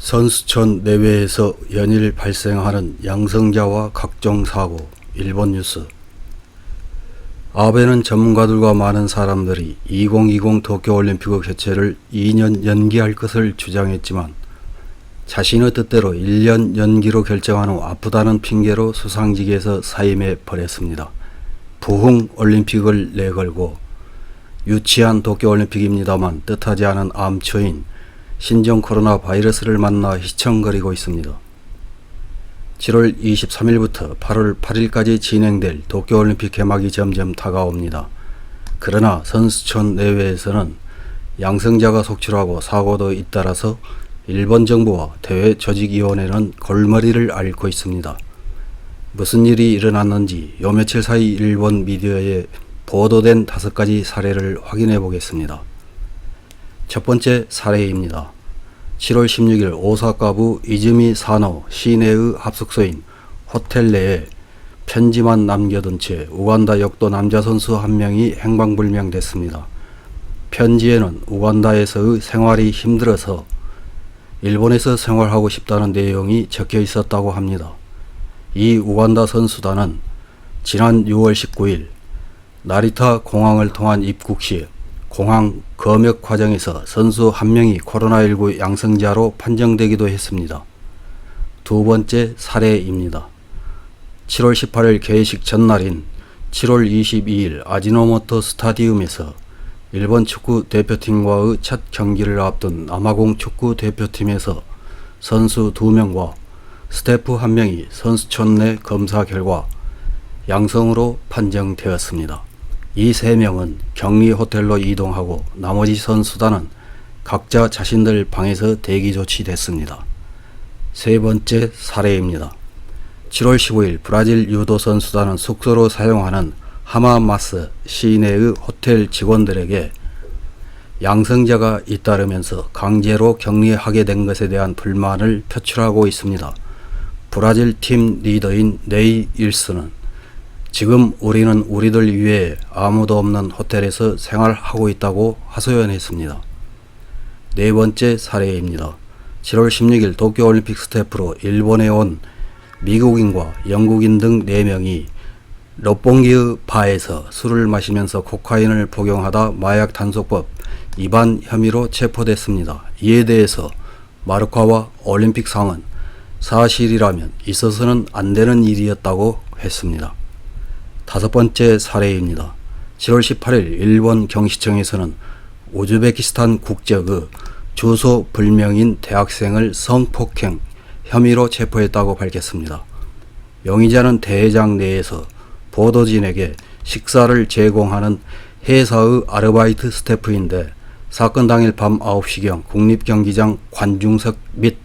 선수촌 내외에서 연일 발생하는 양성자와 각종 사고. 일본 뉴스. 아베는 전문가들과 많은 사람들이 2020 도쿄올림픽의 개최를 2년 연기할 것을 주장했지만 자신의 뜻대로 1년 연기로 결정한 후 아프다는 핑계로 수상직에서 사임해 버렸습니다. 부흥 올림픽을 내걸고 유치한 도쿄올림픽입니다만 뜻하지 않은 암초인 신종 코로나 바이러스를 만나 휘청거리고 있습니다. 7월 23일부터 8월 8일까지 진행될 도쿄올림픽 개막이 점점 다가옵니다. 그러나 선수촌 내외에서는 양성자가 속출하고 사고도 잇따라서 일본 정부와 대회 조직위원회는 골머리를 앓고 있습니다. 무슨 일이 일어났는지 요 며칠 사이 일본 미디어에 보도된 5가지 사례를 확인해 보겠습니다. 첫 번째 사례입니다. 7월 16일 오사카부 이즈미 사노 시내의 합숙소인 호텔 내에 편지만 남겨둔 채 우간다 역도 남자 선수 한 명이 행방불명됐습니다. 편지에는 우간다에서의 생활이 힘들어서 일본에서 생활하고 싶다는 내용이 적혀 있었다고 합니다. 이 우간다 선수단은 지난 6월 19일 나리타 공항을 통한 입국 시 공항 검역 과정에서 선수 한 명이 코로나19 양성자로 판정되기도 했습니다. 두 번째 사례입니다. 7월 18일 개회식 전날인 7월 22일 아지노모토 스타디움에서 일본 축구 대표팀과의 첫 경기를 앞둔 남아공 축구 대표팀에서 선수 2명과 스태프 1명이 선수촌 내 검사 결과 양성으로 판정되었습니다. 이 3명은 격리 호텔로 이동하고 나머지 선수단은 각자 자신들 방에서 대기 조치됐습니다. 세 번째 사례입니다. 7월 15일 브라질 유도 선수단은 숙소로 사용하는 하마마스 시내의 호텔 직원들에게 양성자가 잇따르면서 강제로 격리하게 된 것에 대한 불만을 표출하고 있습니다. 브라질 팀 리더인 네이 일스는 지금 우리는 우리들 위에 아무도 없는 호텔에서 생활하고 있다고 하소연했습니다. 네 번째 사례입니다. 7월 16일 도쿄올림픽 스태프로 일본에 온 미국인과 영국인 등 4명이 롯봉기의 바에서 술을 마시면서 코카인을 복용하다 마약 단속법 위반 혐의로 체포됐습니다. 이에 대해서 마르카와 올림픽상은 사실이라면 있어서는 안 되는 일이었다고 했습니다. 5번째 사례입니다. 7월 18일 일본 경시청에서는 우즈베키스탄 국적의 주소 불명인 대학생을 성폭행 혐의로 체포했다고 밝혔습니다. 용의자는 대회장 내에서 보도진에게 식사를 제공하는 회사의 아르바이트 스태프인데 사건 당일 밤 9시경 국립경기장 관중석 및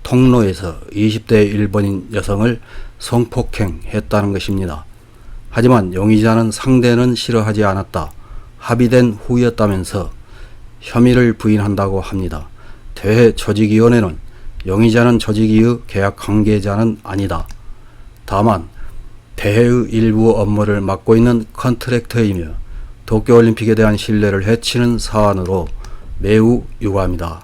통로에서 20대 일본인 여성을 성폭행했다는 것입니다. 하지만 용의자는 상대는 싫어하지 않았다, 합의된 후였다면서 혐의를 부인한다고 합니다. 대회 조직위원회는 용의자는 조직위의 계약 관계자는 아니다. 다만 대회의 일부 업무를 맡고 있는 컨트랙터이며 도쿄올림픽에 대한 신뢰를 해치는 사안으로 매우 유감이다.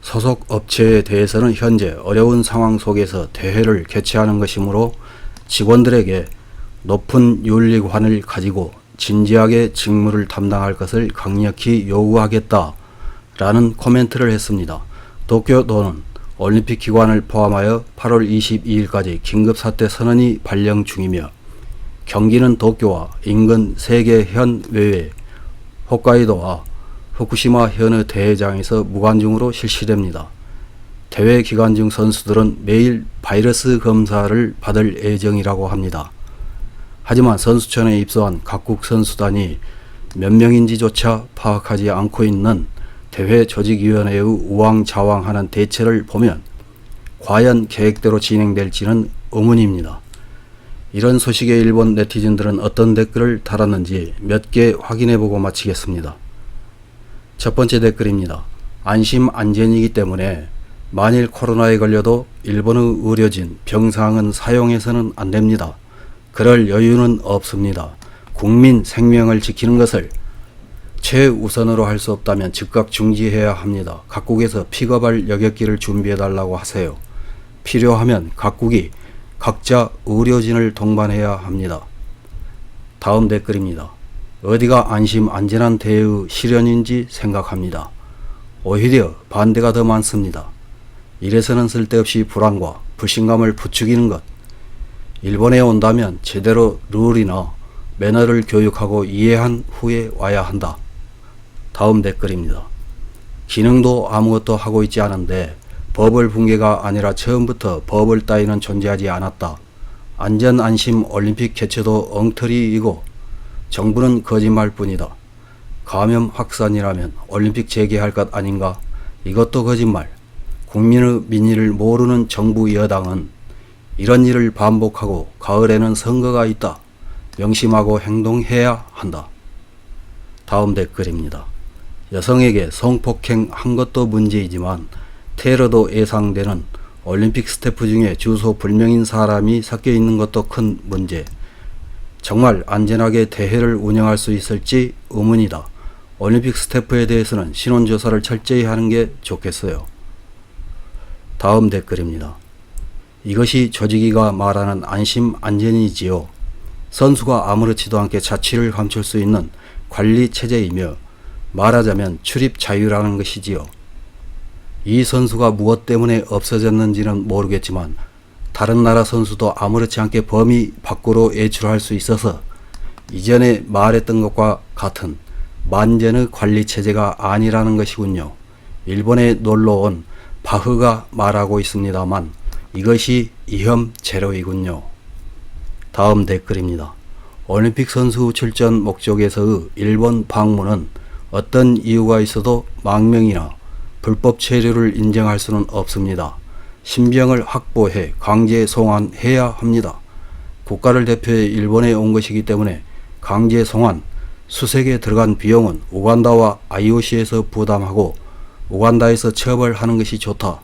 소속 업체에 대해서는 현재 어려운 상황 속에서 대회를 개최하는 것이므로 직원들에게 높은 윤리관을 가지고 진지하게 직무를 담당할 것을 강력히 요구하겠다 라는 코멘트를 했습니다. 도쿄도는 올림픽 기관을 포함하여 8월 22일까지 긴급사태 선언이 발령 중이며 경기는 도쿄와 인근 3개 현 외에 홋카이도와 후쿠시마 현의 대회장에서 무관중으로 실시됩니다. 대회 기간 중 선수들은 매일 바이러스 검사를 받을 예정이라고 합니다. 하지만 선수촌에 입소한 각국 선수단이 몇 명인지조차 파악하지 않고 있는 대회 조직위원회의 우왕좌왕하는 대처를 보면 과연 계획대로 진행될지는 의문입니다. 이런 소식에 일본 네티즌들은 어떤 댓글을 달았는지 몇 개 확인해보고 마치겠습니다. 첫 번째 댓글입니다. 안심 안전이기 때문에 만일 코로나에 걸려도 일본의 의료진, 병상은 사용해서는 안됩니다. 그럴 여유는 없습니다. 국민 생명을 지키는 것을 최우선으로 할 수 없다면 즉각 중지해야 합니다. 각국에서 픽업할 여객기를 준비해달라고 하세요. 필요하면 각국이 각자 의료진을 동반해야 합니다. 다음 댓글입니다. 어디가 안심 안전한 대의 실현인지 생각합니다. 오히려 반대가 더 많습니다. 이래서는 쓸데없이 불안과 불신감을 부추기는 것. 일본에 온다면 제대로 룰이나 매너를 교육하고 이해한 후에 와야 한다. 다음 댓글입니다. 기능도 아무것도 하고 있지 않은데 버블 붕괴가 아니라 처음부터 버블 따위는 존재하지 않았다. 안전 안심 올림픽 개최도 엉터리이고 정부는 거짓말뿐이다. 감염 확산이라면 올림픽 재개할 것 아닌가? 이것도 거짓말. 국민의 민의를 모르는 정부 여당은 이런 일을 반복하고 가을에는 선거가 있다. 명심하고 행동해야 한다. 다음 댓글입니다. 여성에게 성폭행 한 것도 문제이지만 테러도 예상되는 올림픽 스태프 중에 주소 불명인 사람이 섞여 있는 것도 큰 문제. 정말 안전하게 대회를 운영할 수 있을지 의문이다. 올림픽 스태프에 대해서는 신원조사를 철저히 하는 게 좋겠어요. 다음 댓글입니다. 이것이 조직위가 말하는 안심 안전이지요. 선수가 아무렇지도 않게 자취를 감출 수 있는 관리 체제이며 말하자면 출입 자유라는 것이지요. 이 선수가 무엇 때문에 없어졌는지는 모르겠지만 다른 나라 선수도 아무렇지 않게 범위 밖으로 외출할 수 있어서 이전에 말했던 것과 같은 만전의 관리 체제가 아니라는 것이군요. 일본에 놀러온 바흐가 말하고 있습니다만 이것이 위험 제로이군요. 다음 댓글입니다. 올림픽 선수 출전 목적에서의 일본 방문은 어떤 이유가 있어도 망명이나 불법 체류를 인정할 수는 없습니다. 신병을 확보해 강제 송환해야 합니다. 국가를 대표해 일본에 온 것이기 때문에 강제 송환, 수색에 들어간 비용은 우간다와 IOC에서 부담하고 우간다에서 처벌하는 것이 좋다.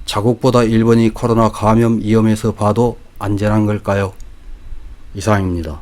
자국보다 일본이 코로나 감염 위험에서 봐도 안전한 걸까요? 이상입니다.